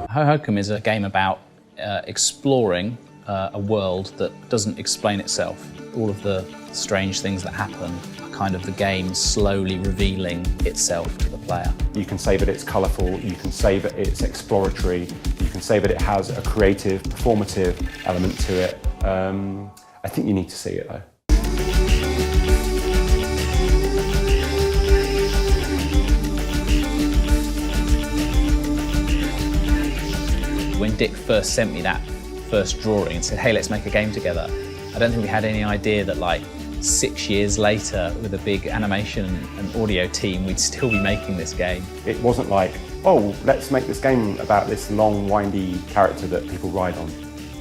Hohokum is a game about exploring a world that doesn't explain itself. All of the strange things that happen are kind of the game slowly revealing itself to the player. You can say that it's colourful, you can say that it's exploratory, you can say that it has a creative, performative element to it. I think you need to see it though. When Dick first sent me that first drawing and said, hey, let's make a game together, I don't think we had any idea that like 6 years later, with a big animation and audio team, we'd still be making this game. It wasn't like, oh, let's make this game about this long, windy character that people ride on.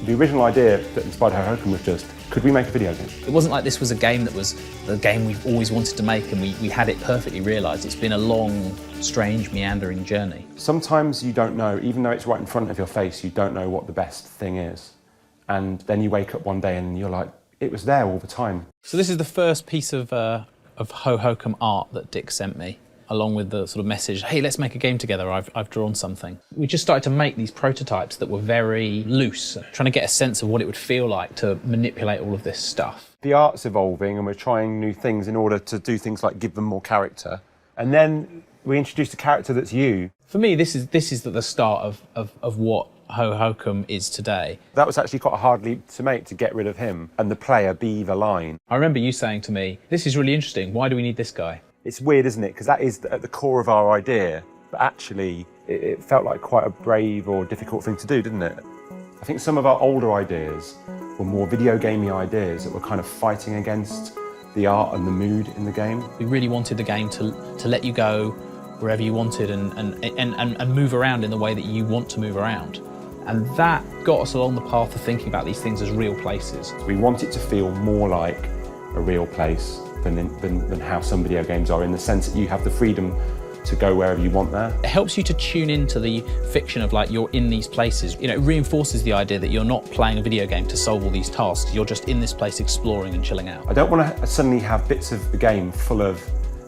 The original idea that inspired Hohokum was just, could we make a video game? It wasn't like this was a game that was the game we've always wanted to make and we had it perfectly realised. It's been a long, strange, meandering journey. Sometimes you don't know, even though it's right in front of your face, you don't know what the best thing is. And then you wake up one day and you're like, it was there all the time. So this is the first piece of Hohokum art that Dick sent me, along with the sort of message, hey, let's make a game together, I've drawn something. We just started to make these prototypes that were very loose, trying to get a sense of what it would feel like to manipulate all of this stuff. The art's evolving and we're trying new things in order to do things like give them more character. And then we introduced a character that's you. For me, this is the start of what Hohokum is today. That was actually quite a hard leap to make, to get rid of him and the player be the line. I remember you saying to me, this is really interesting, why do we need this guy? It's weird, isn't it? Because that is at the core of our idea, but actually it felt like quite a brave or difficult thing to do, didn't it? I think some of our older ideas were more video gamey ideas that were kind of fighting against the art and the mood in the game. We really wanted the game to let you go wherever you wanted and move around in the way that you want to move around. And that got us along the path of thinking about these things as real places. We want it to feel more like a real place than how some video games are, in the sense that you have the freedom to go wherever you want there. It helps you to tune into the fiction of like you're in these places. You know, it reinforces the idea that you're not playing a video game to solve all these tasks. You're just in this place exploring and chilling out. I don't want to suddenly have bits of the game full of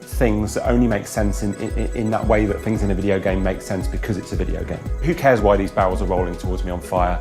things that only make sense in that way that things in a video game make sense because it's a video game. Who cares why these barrels are rolling towards me on fire?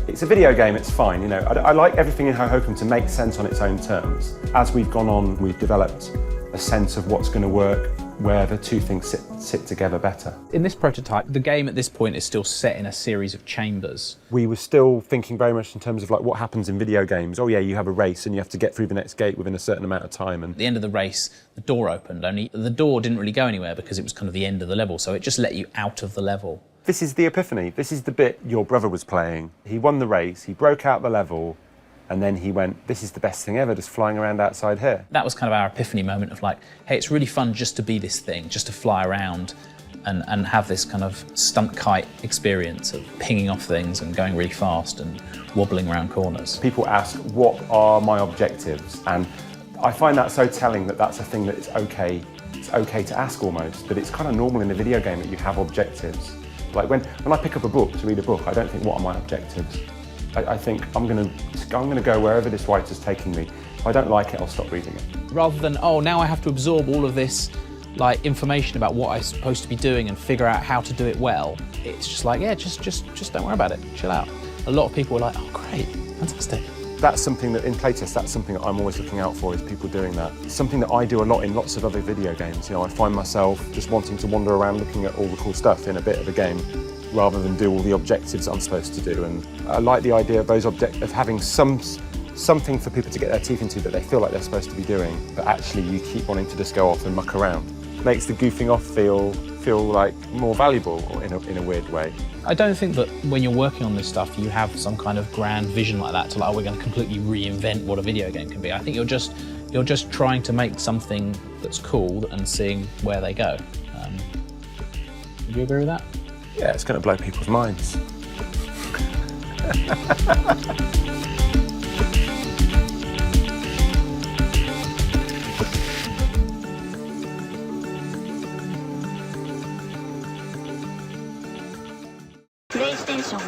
It's a video game, it's fine, you know. I like everything in Hohokum to make sense on its own terms. As we've gone on, we've developed a sense of what's going to work, where the two things sit together better. In this prototype, the game at this point is still set in a series of chambers. We were still thinking very much in terms of like what happens in video games. Oh yeah, you have a race and you have to get through the next gate within a certain amount of time. And at the end of the race, the door opened, only the door didn't really go anywhere because it was kind of the end of the level, so it just let you out of the level. This is the epiphany. This is the bit your brother was playing. He won the race, he broke out the level, and then he went, this is the best thing ever, just flying around outside here. That was kind of our epiphany moment of like, hey, it's really fun just to be this thing, just to fly around and have this kind of stunt kite experience of pinging off things and going really fast and wobbling around corners. People ask, what are my objectives? And I find that so telling that that's a thing that it's okay to ask almost, but it's kind of normal in a video game that you have objectives. Like when I pick up a book to read a book, I don't think, what are my objectives? I think I'm going to go wherever this writer's taking me. If I don't like it, I'll stop reading it. Rather than, oh, now I have to absorb all of this like information about what I'm supposed to be doing and figure out how to do it well, it's just like, yeah, just don't worry about it, chill out. A lot of people are like, oh, great, fantastic. That's something that in playtest, that's something that I'm always looking out for, is people doing that. It's something that I do a lot in lots of other video games. You know, I find myself just wanting to wander around looking at all the cool stuff in a bit of a game, rather than do all the objectives I'm supposed to do. And I like the idea of of having something for people to get their teeth into that they feel like they're supposed to be doing, but actually you keep wanting to just go off and muck around. Makes the goofing off feel like more valuable in a weird way. I don't think that when you're working on this stuff, you have some kind of grand vision like that to like, oh, we're going to completely reinvent what a video game can be. I think you're just trying to make something that's cool and seeing where they go. Would you agree with that? Yeah, it's going to blow people's minds. PlayStation